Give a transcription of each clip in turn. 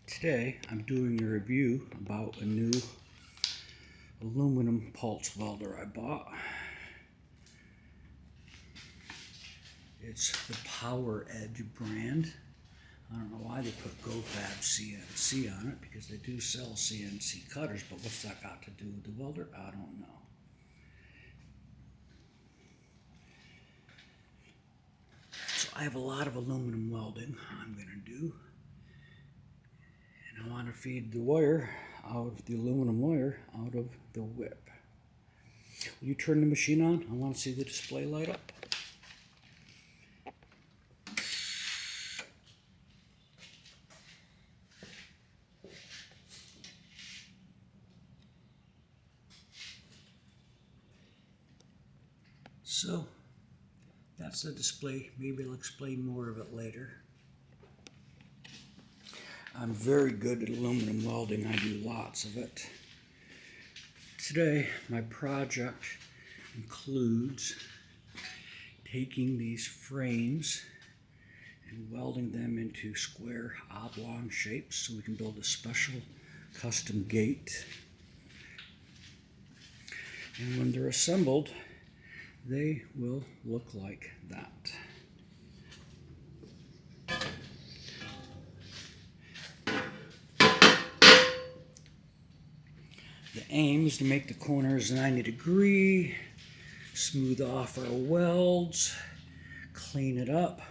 Today I'm doing a review about a new aluminum pulse welder I bought. It's the poweredge brand. I don't know why they put GoFab CNC on it, because they do sell CNC cutters, but what's that got to do with the welder? I don't know. So I have a lot of aluminum welding I'm going to do. And I want to feed the wire out of the aluminum wire out of the whip. Will you turn the machine on? I want to see the display light up. So that's the display. Maybe I'll explain more of it later. I'm very good at aluminum welding. I do lots of it. Today my project includes taking these frames and welding them into square oblong shapes so we can build a special custom gate. And when they're assembled, they will look like that. The aim is to make the corners 90 degree, smooth off our welds, clean it up.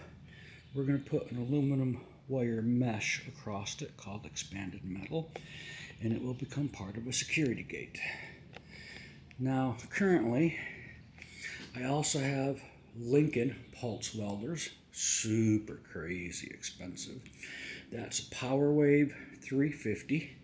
We're going to put an aluminum wire mesh across it called expanded metal, and it will become part of a security gate. Now, currently, I also have Lincoln pulse welders, super crazy expensive. That's a PowerWave 350.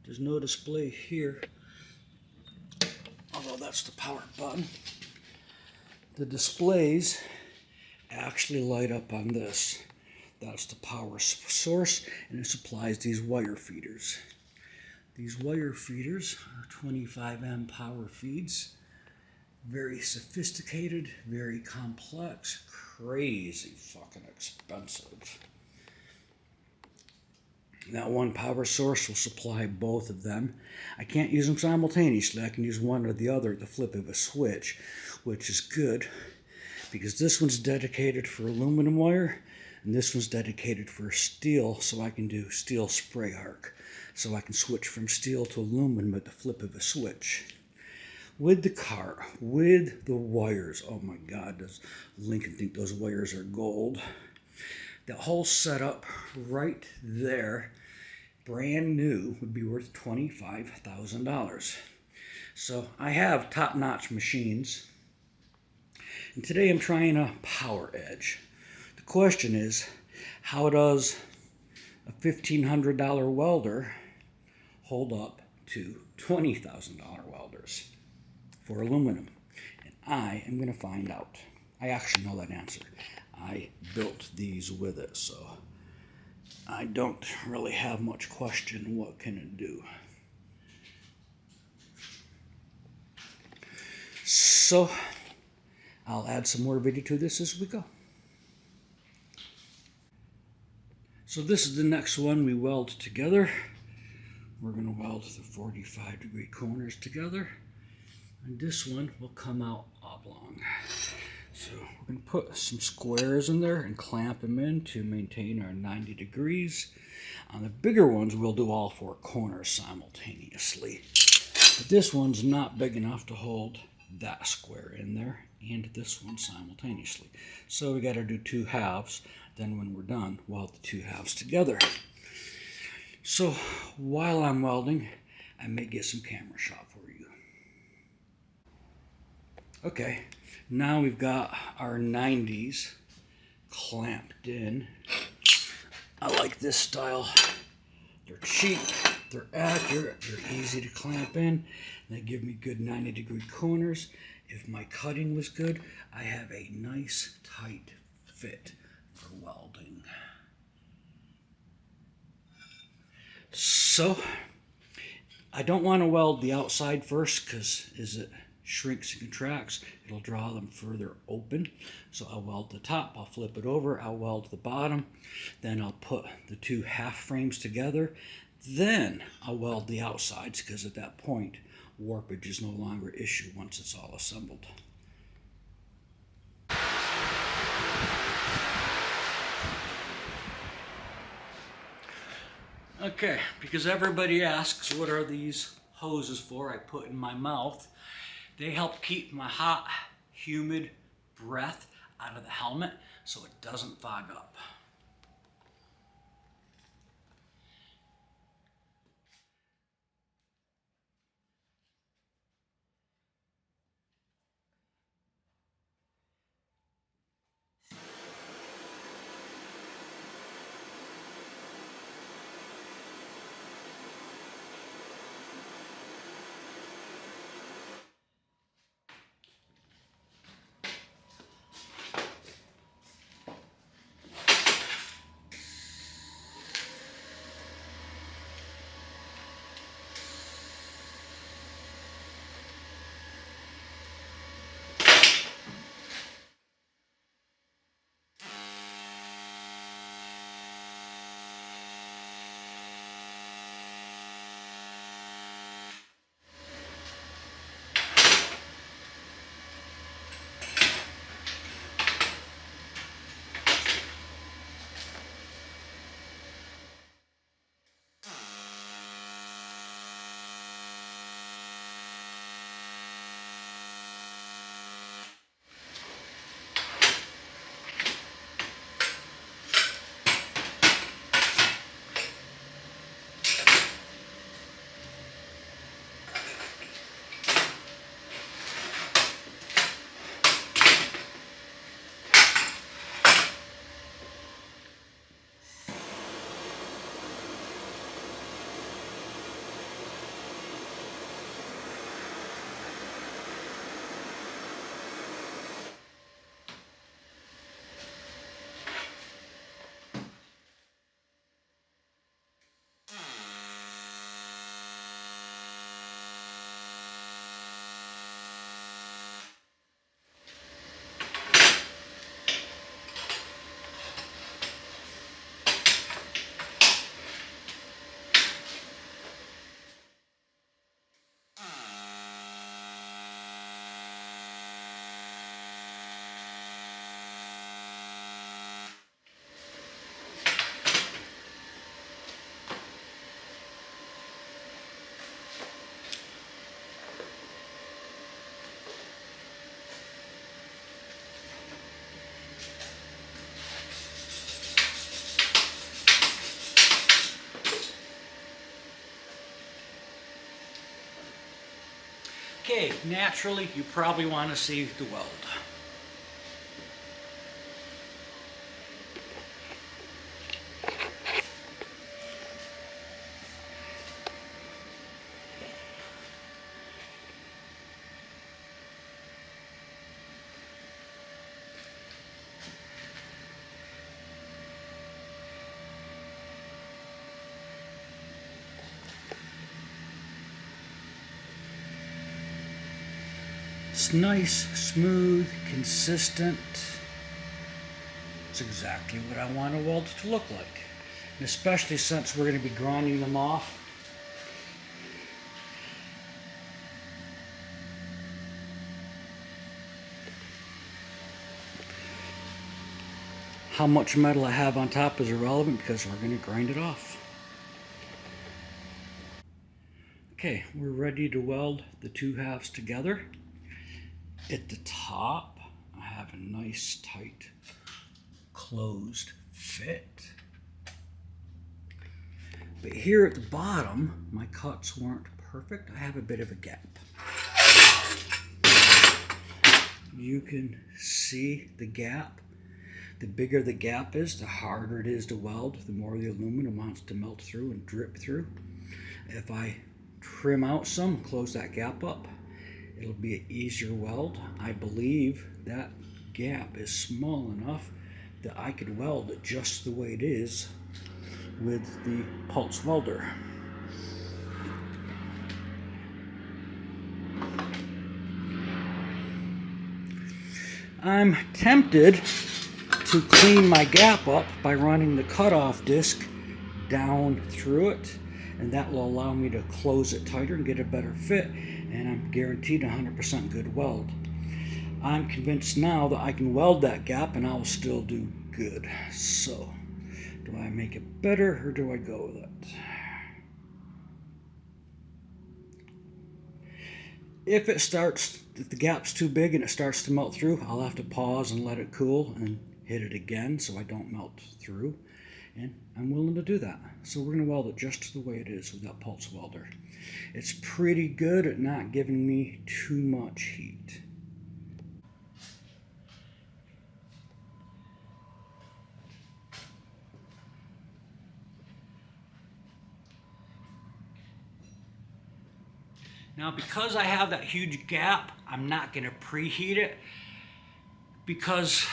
There's no display here, although that's the power button. The displays actually light up on this. That's the power source, and it supplies these wire feeders. These wire feeders are 25 power feeds. Very sophisticated, very complex, crazy fucking expensive. That one power source will supply both of them. I can't use them simultaneously. I can use one or the other at the flip of a switch, which is good because this one's dedicated for aluminum wire and this one's dedicated for steel, so I can do steel spray arc. So I can switch from steel to aluminum at the flip of a switch. With the cart, with the wires, oh my God, does Lincoln think those wires are gold? The whole setup right there, brand new, would be worth $25,000. So I have top-notch machines. And today I'm trying a poweredge. The question is, how does a $1,500 welder hold up to $20,000 welders for aluminum? And I am going to find out. I actually know that answer. I built these with it, so I don't really have much question what can it do. So I'll add some more video to this as we go. So this is the next one we weld together. We're going to weld the 45-degree corners together, and this one will come out oblong. So we're going to put some squares in there and clamp them in to maintain our 90 degrees. On the bigger ones, we'll do all four corners simultaneously. But this one's not big enough to hold that square in there and this one simultaneously. So we got to do two halves. Then when we're done, weld the two halves together. So while I'm welding, I may get some camera shot for you. Okay. Now we've got our 90s clamped in. I like this style. They're cheap, they're accurate, they're easy to clamp in, and they give me good 90-degree corners. If my cutting was good, I have a nice tight fit for welding. So I don't want to weld the outside first because as it shrinks and contracts, it'll draw them further open. So I'll weld the top, I'll flip it over, I'll weld the bottom, then I'll put the two half frames together. Then I'll weld the outsides because at that point, warpage is no longer an issue once it's all assembled. Okay, because everybody asks what are these hoses for I put in my mouth. They help keep my hot, humid breath out of the helmet so it doesn't fog up. Okay, naturally, you probably want to see the weld. It's nice, smooth, consistent. It's exactly what I want a weld to look like. And especially since we're going to be grinding them off. How much metal I have on top is irrelevant because we're going to grind it off. Okay, we're ready to weld the two halves together. At the top, I have a nice tight closed fit. But here at the bottom, my cuts weren't perfect. I have a bit of a gap. You can see the gap. The bigger the gap is, the harder it is to weld, the more the aluminum wants to melt through and drip through. If I trim out some, close that gap up, it'll be an easier weld. I believe that gap is small enough that I could weld it just the way it is with the pulse welder. I'm tempted to clean my gap up by running the cutoff disc down through it, and that will allow me to close it tighter and get a better fit, and I'm guaranteed 100% good weld. I'm convinced now that I can weld that gap and I'll still do good. So, do I make it better or do I go with it? If the gap's too big and it starts to melt through, I'll have to pause and let it cool and hit it again so I don't melt through. And I'm willing to do that. So we're going to weld it just the way it is with that pulse welder. It's pretty good at not giving me too much heat. Now, because I have that huge gap, I'm not going to preheat it because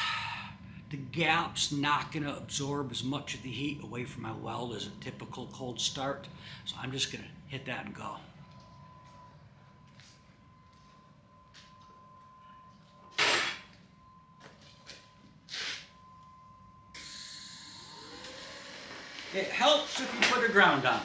the gap's not going to absorb as much of the heat away from my weld as a typical cold start. So I'm just going to hit that and go. It helps if you put a ground on.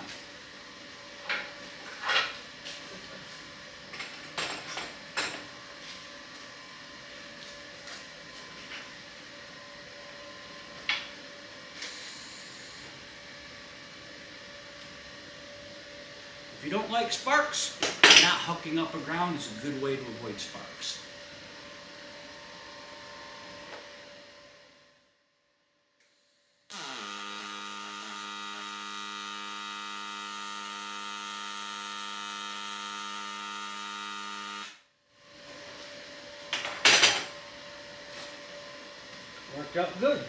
If you don't like sparks, not hooking up a ground is a good way to avoid sparks. Worked out good.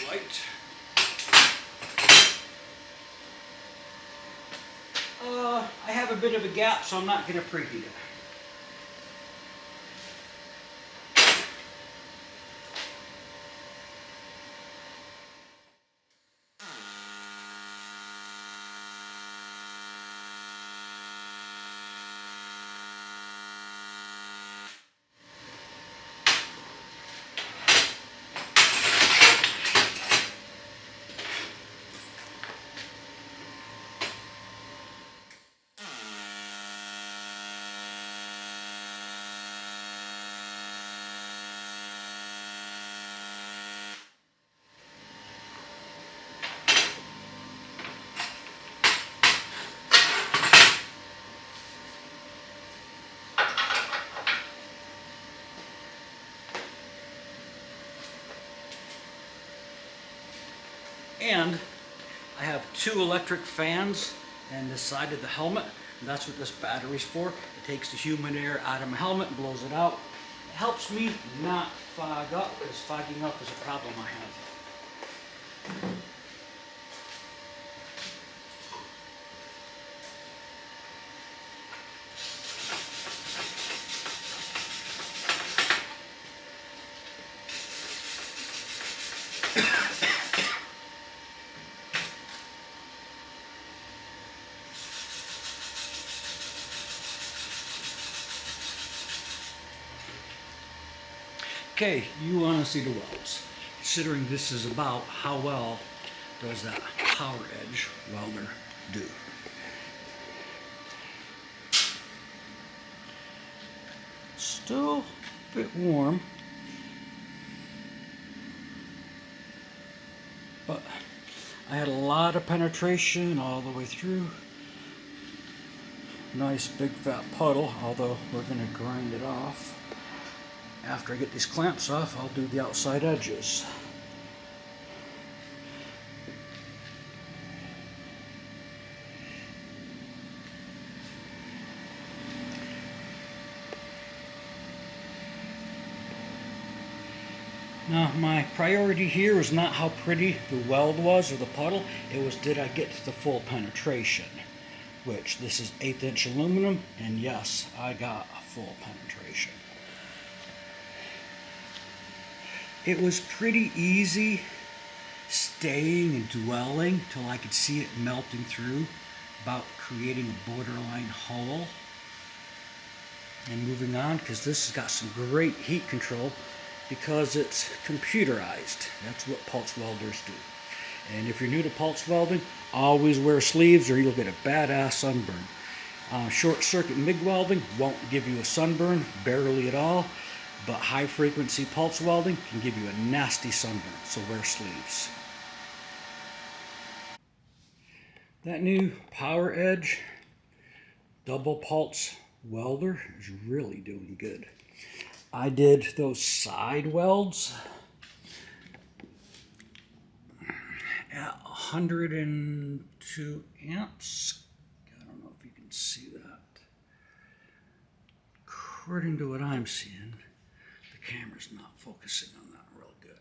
Light. I have a bit of a gap, so I'm not going to preheat it. And I have 2 electric fans on this side of the helmet. And that's what this battery's for. It takes the humid air out of my helmet and blows it out. It helps me not fog up, because fogging up is a problem I have. Okay, you want to see the welds. Considering this is about how well does that power edge welder do. Still a bit warm, but I had a lot of penetration all the way through. Nice big fat puddle, although we're going to grind it off. After I get these clamps off, I'll do the outside edges. Now, my priority here was not how pretty the weld was or the puddle, it was did I get to the full penetration, which this is 1/8 inch aluminum, and yes, I got a full penetration. It was pretty easy staying and dwelling till I could see it melting through, about creating a borderline hole. And moving on, because this has got some great heat control because it's computerized. That's what pulse welders do. And if you're new to pulse welding, always wear sleeves or you'll get a badass sunburn. Short circuit MIG welding won't give you a sunburn, barely at all, but high frequency pulse welding can give you a nasty sunburn, so wear sleeves. That new poweredge double pulse welder is really doing good. I did those side welds at 102 amps. I don't know if you can see that. According to what I'm seeing, the camera's not focusing on that real good.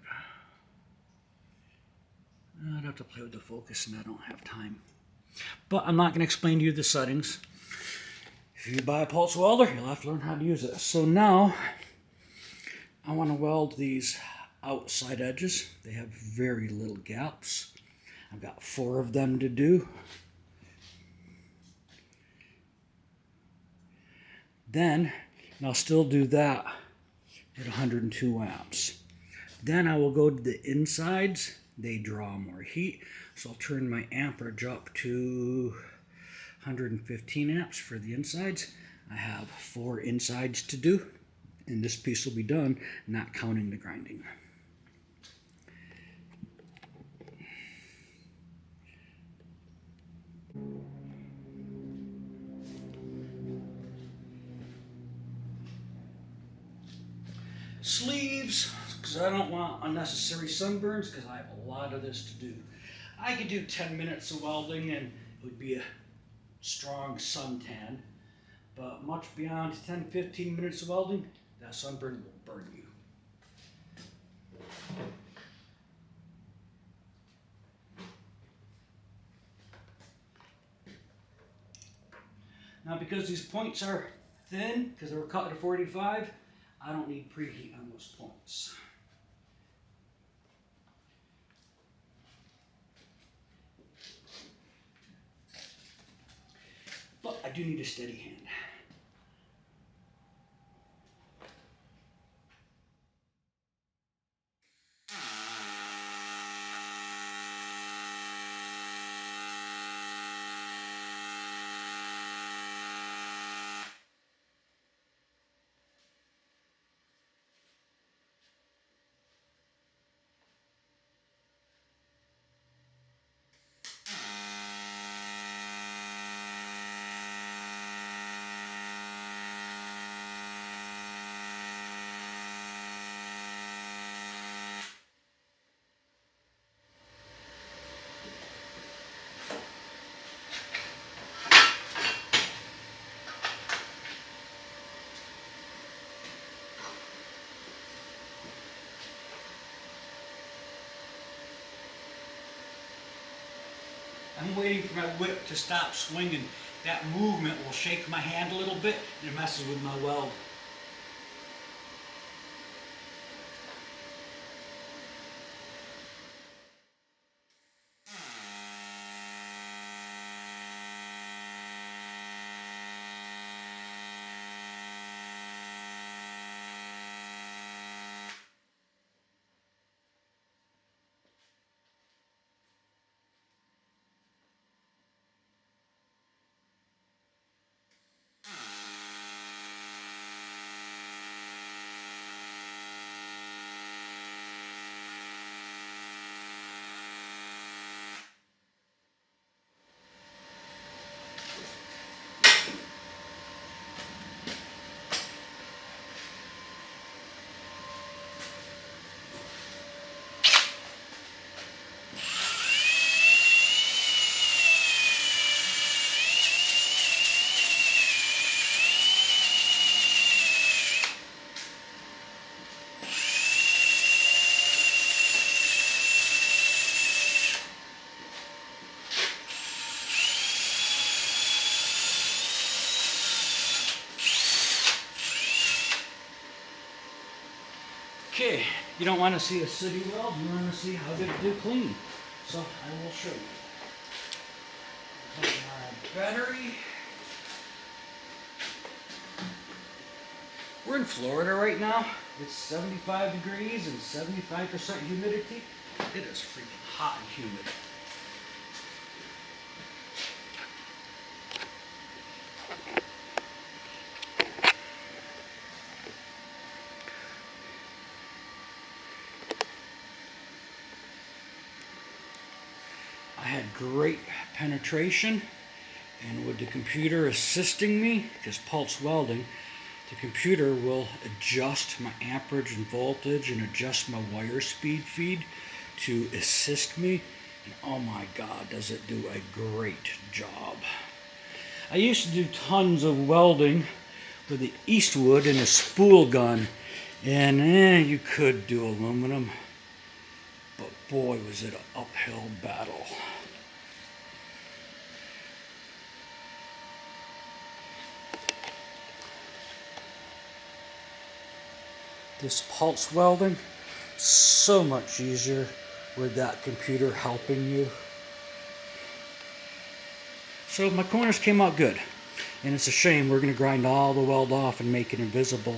I'd have to play with the focus and I don't have time. But I'm not going to explain to you the settings. If you buy a pulse welder, you'll have to learn how to use it. So now, I want to weld these outside edges. They have very little gaps. I've got 4 of them to do. Then, and I'll still do that at 102 amps. Then I will go to the insides. They draw more heat, so I'll turn my amperage up to 115 amps for the insides. I have 4 insides to do, and this piece will be done, not counting the grinding. Sleeves, because I don't want unnecessary sunburns, because I have a lot of this to do. I could do 10 minutes of welding and it would be a strong suntan, but much beyond 10-15 minutes of welding, that sunburn will burn you. Now, because these points are thin, because they were cut at a 45, I don't need preheat on those points. But I do need a steady hand. I'm waiting for my whip to stop swinging. That movement will shake my hand a little bit and it messes with my weld. Okay, you don't want to see a city weld, you want to see how good it do clean. So I will show you. Take my battery. We're in Florida right now. It's 75 degrees and 75% humidity. It is freaking hot and humid. I had great penetration, and with the computer assisting me, because pulse welding, the computer will adjust my amperage and voltage and adjust my wire speed feed to assist me, and oh my God, does it do a great job. I used to do tons of welding with the Eastwood and a spool gun, and you could do aluminum, but boy was it an uphill battle. This pulse welding, so much easier with that computer helping you. So my corners came out good, and it's a shame we're going to grind all the weld off and make it invisible.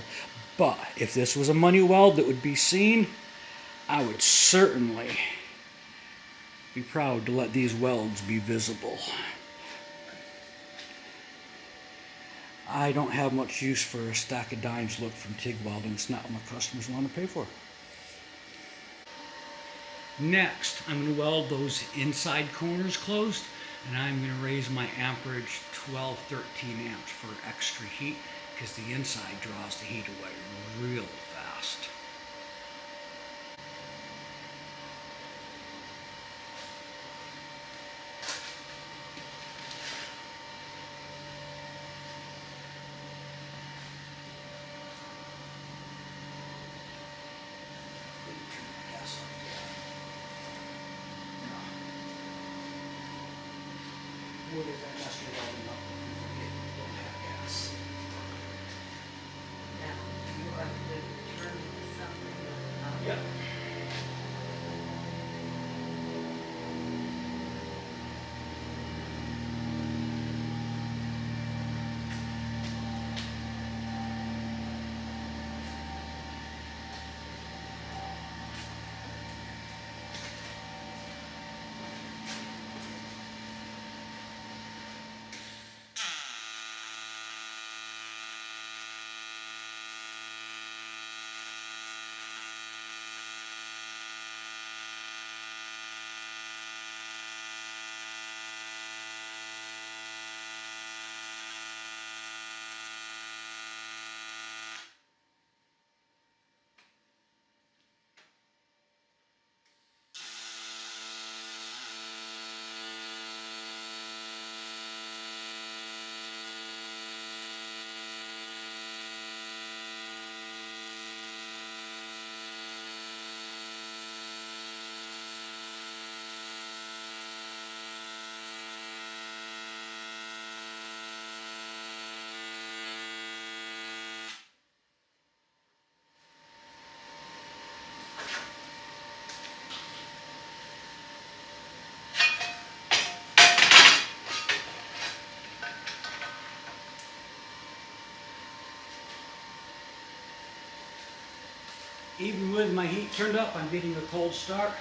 But if this was a money weld that would be seen, I would certainly be proud to let these welds be visible. I don't have much use for a stack of dimes look from TIG welding. It's not what my customers want to pay for. Next, I'm going to weld those inside corners closed, and I'm going to raise my amperage 12, 13 amps for extra heat, because the inside draws the heat away real fast. What is that industrial welding up? It don't have gas. Now, you have to turn something. Yeah. Even with my heat turned up, I'm getting a cold start.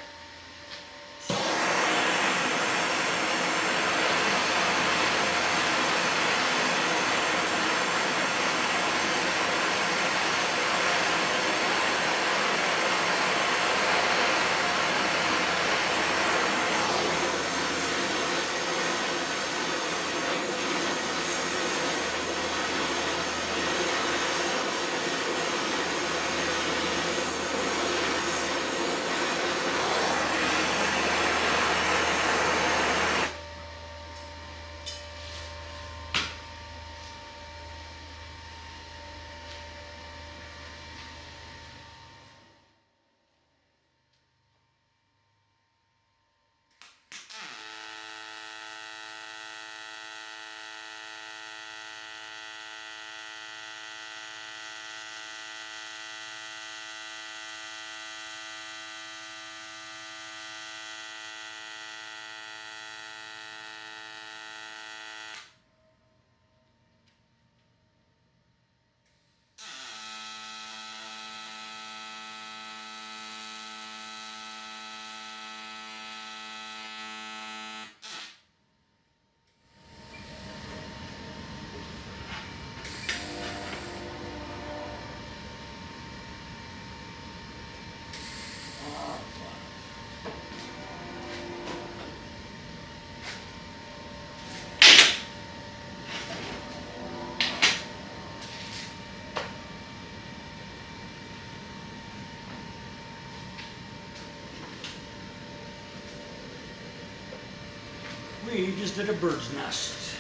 just did a bird's nest.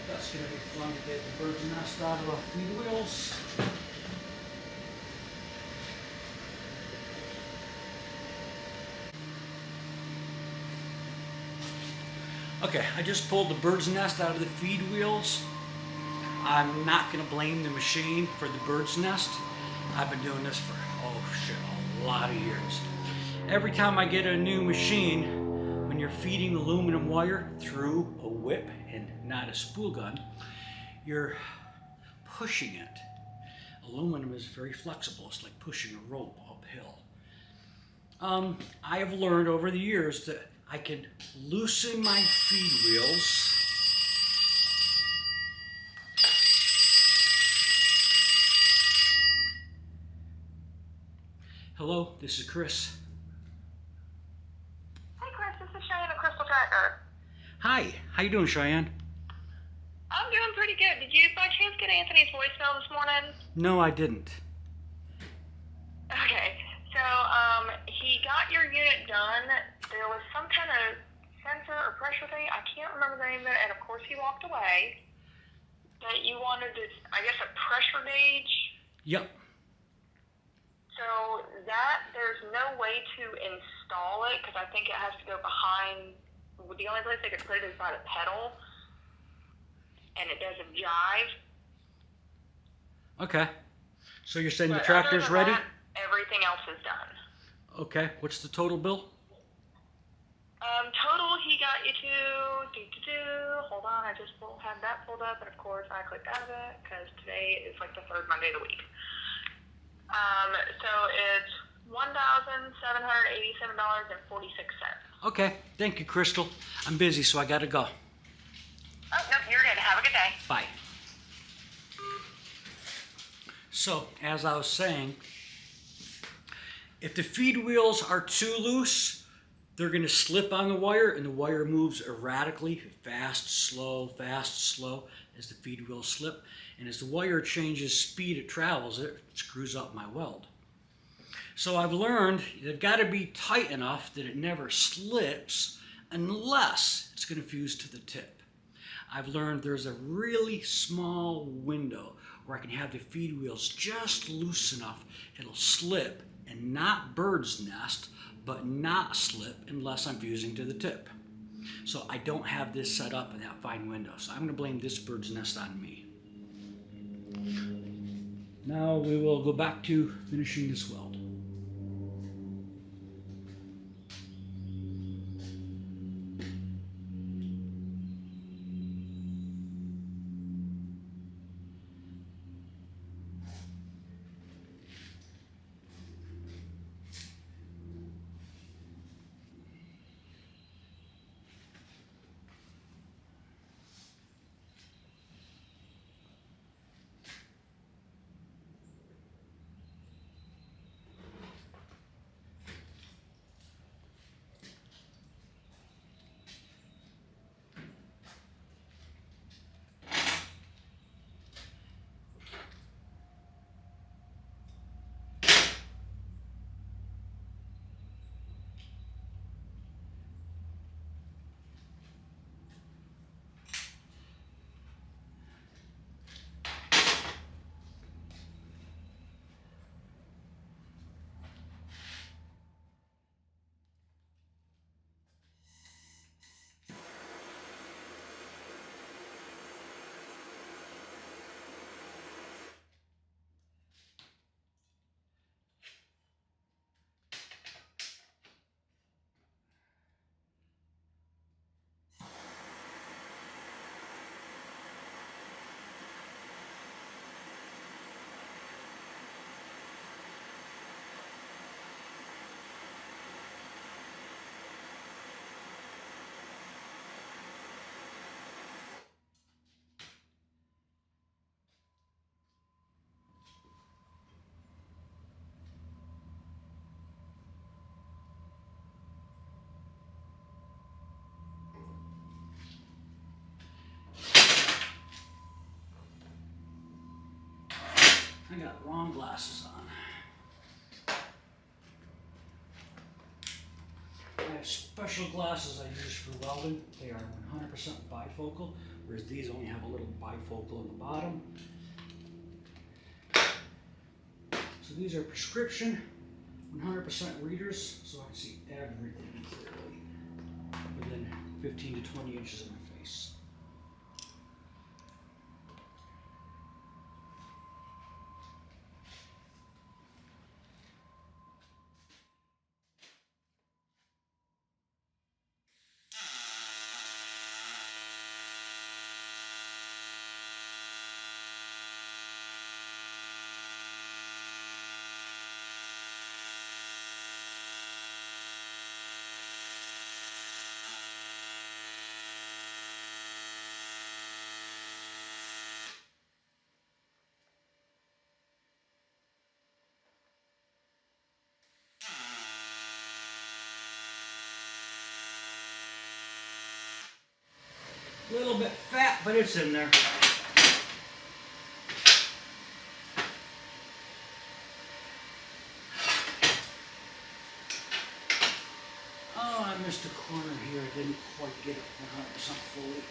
That's going to be fun to get the bird's nest out of the feed wheels. Okay, I just pulled the bird's nest out of the feed wheels. I'm not going to blame the machine for the bird's nest. I've been doing this for, a lot of years. Every time I get a new machine, when you're feeding aluminum wire through a whip and not a spool gun, you're pushing it. Aluminum is very flexible. It's like pushing a rope uphill. I have learned over the years that I can loosen my feed wheels Hello, this is Chris. Hey Chris, this is Cheyenne at Crystal Tracker. Hi, how you doing, Cheyenne? I'm doing pretty good. Did you by chance get Anthony's voicemail this morning? No, I didn't. Okay, so he got your unit done. There was some kind of sensor or pressure thing. I can't remember the name of it, and of course he walked away. That you wanted to, I guess, a pressure gauge. Yep. So that there's no way to install it because I think it has to go behind. The only place they could put it is by the pedal, and it doesn't jive. Okay. So you're saying But the tractor's other than ready? that, everything else is done. Okay. What's the total bill? Total, he got you to hold on, I just have that pulled up, and of course I clicked out of it because today is like the third Monday of the week. So it's $1,787.46. Okay. Thank you, Crystal. I'm busy, so I gotta go. Oh, nope, you're good. Have a good day. Bye. So, as I was saying, if the feed wheels are too loose, they're going to slip on the wire, and the wire moves erratically, fast, slow, as the feed wheels slip. And as the wire changes speed it travels, it screws up my weld. So I've learned they've got to be tight enough that it never slips unless it's going to fuse to the tip. I've learned there's a really small window where I can have the feed wheels just loose enough it'll slip and not bird's nest, but not slip unless I'm fusing to the tip. So I don't have this set up in that fine window. So I'm going to blame this bird's nest on me. Now we will go back to finishing this weld. I got wrong glasses on. I have special glasses I use for welding. They are 100% bifocal, whereas these only have a little bifocal on the bottom. So these are prescription 100% readers, so I can see everything clearly within 15 to 20 inches of my face. A little bit fat, but it's in there. Oh, I missed a corner here. I didn't quite get it 100% fully.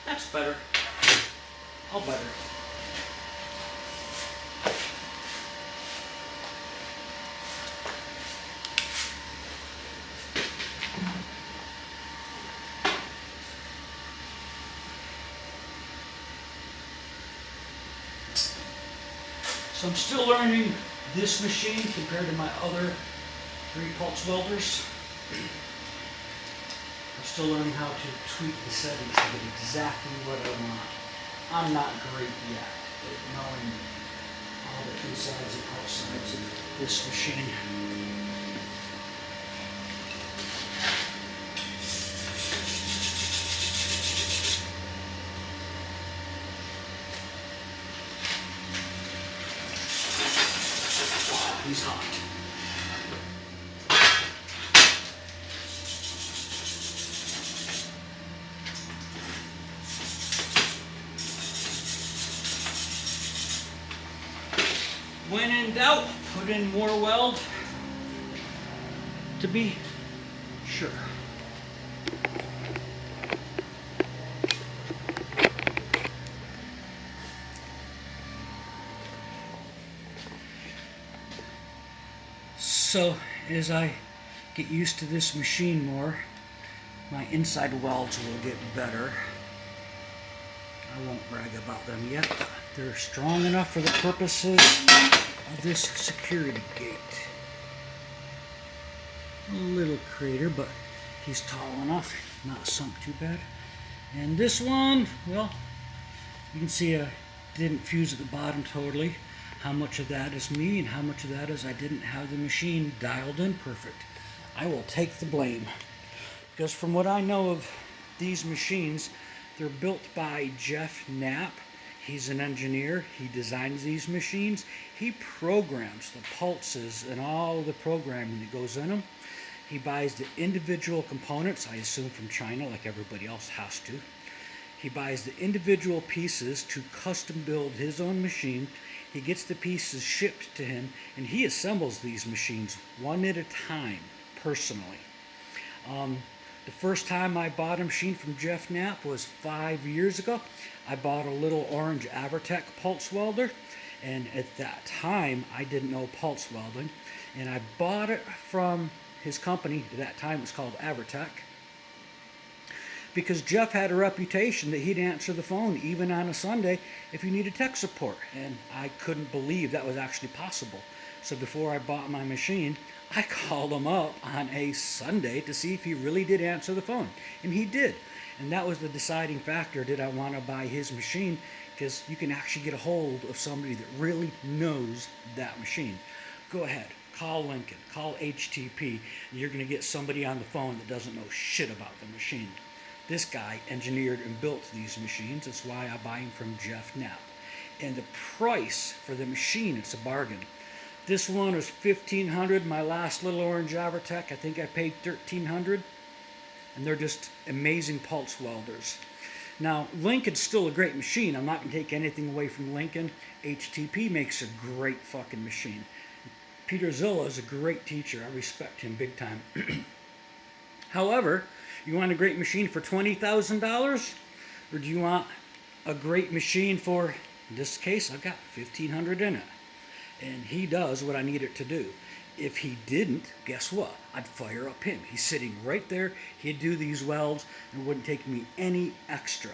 That's better. All better. So I'm still learning this machine compared to my other 3 pulse welders. I'm still learning how to tweak the settings to get exactly what I want. I'm not great yet at knowing all the insides and outsides of this machine. Wow, he's hot. When in doubt, put in more weld to be sure. So as I get used to this machine more, my inside welds will get better. I won't brag about them yet, but they're strong enough for the purposes of this security gate. A little crater, but he's tall enough, not sunk too bad. And this one, well, you can see I didn't fuse at the bottom totally. How much of that is me and how much of that is I didn't have the machine dialed in perfect. I will take the blame. Because from what I know of these machines, they're built by Jeff Knapp. He's an engineer. He designs these machines. He programs the pulses and all the programming that goes in them. He buys the individual components, I assume from China, like everybody else has to. He buys the individual pieces to custom build his own machine. He gets the pieces shipped to him, and he assembles these machines one at a time, personally. The first time I bought a machine from Jeff Knapp was 5 years ago. I bought a little orange Avertech pulse welder, and at that time I didn't know pulse welding, and I bought it from his company. At that time it was called Avertech. because Jeff had a reputation that he'd answer the phone even on a Sunday if you needed tech support, and I couldn't believe that was actually possible. So before I bought my machine, I called him up on a Sunday to see if he really did answer the phone, and he did. And that was the deciding factor. Did I want to buy his machine? Because you can actually get a hold of somebody that really knows that machine. Go ahead, call Lincoln, call HTP, and you're going to get somebody on the phone that doesn't know shit about the machine. This guy engineered and built these machines. That's why I buy them from Jeff Knapp. And the price for the machine, it's a bargain. This one was $1,500. My last little orange Avertech, I think I paid $1,300. And they're just amazing pulse welders. Now, Lincoln's still a great machine. I'm not going to take anything away from Lincoln. HTP makes a great fucking machine. Peter Zilla is a great teacher. I respect him big time. However, you want a great machine for $20,000? Or do you want a great machine for, in this case, I've got $1,500 in it. And he does what I need it to do. If he didn't, guess what? I'd fire up him. He's sitting right there. He'd do these welds, and it wouldn't take me any extra.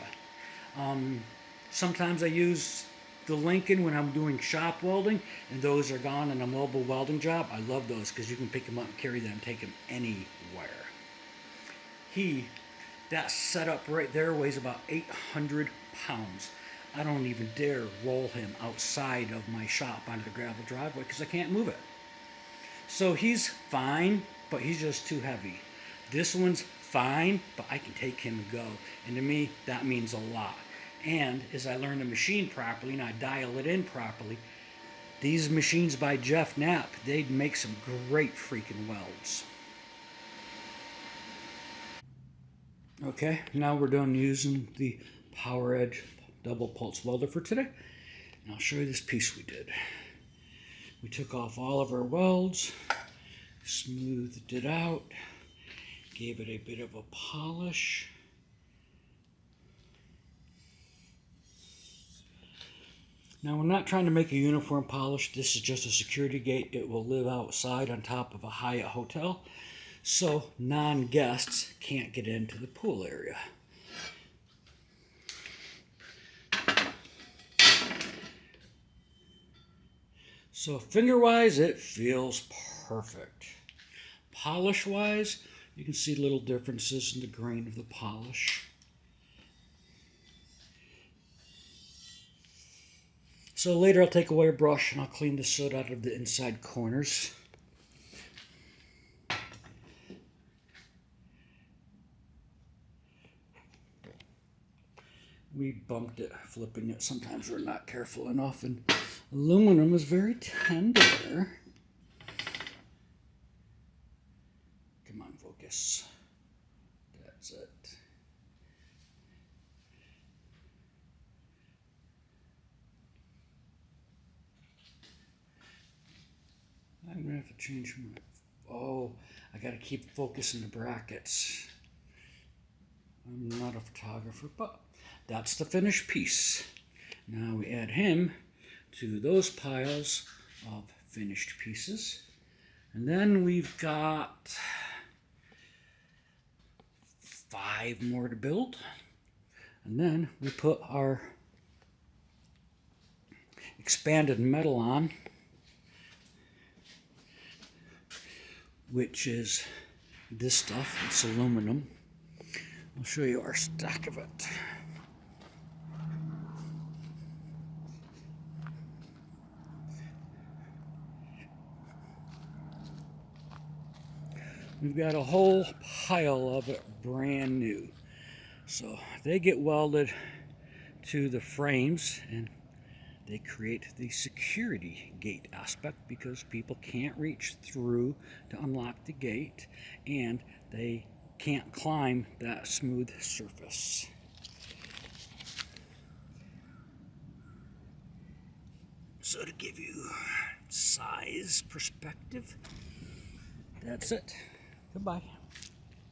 Sometimes I use the Lincoln when I'm doing shop welding, and those are gone in a mobile welding job. I love those because you can pick them up and carry them and take them anywhere. That setup right there weighs about 800 pounds. I don't even dare roll him outside of my shop onto the gravel driveway because I can't move it. So he's fine, but he's just too heavy. This one's fine, but I can take him and go. And to me, that means a lot. And as I learn the machine properly and I dial it in properly, these machines by Jeff Knapp, they'd make some great freaking welds. Okay, now we're done using the poweredge double pulse welder for today. And I'll show you this piece we did. We took off all of our welds, smoothed it out, gave it a bit of a polish. Now we're not trying to make a uniform polish. This is just a security gate. It will live outside on top of a Hyatt hotel, so non-guests can't get into the pool area. So finger-wise, it feels perfect. Polish-wise, you can see little differences in the grain of the polish. So later I'll take away a brush and I'll clean the soot out of the inside corners. We bumped it, flipping it. Sometimes we're not careful enough, and aluminum is very tender. Come on, focus. That's it. I'm gonna have to change my, oh, I gotta keep focusing the brackets. I'm not a photographer, but that's the finished piece. Now we add him to those piles of finished pieces. And then we've got 5 more to build. And then we put our expanded metal on, which is this stuff. It's aluminum. I'll show you our stack of it. We've got a whole pile of it brand new. So they get welded to the frames and they create the security gate aspect because people can't reach through to unlock the gate and they can't climb that smooth surface. So to give you size perspective, that's it. Goodbye.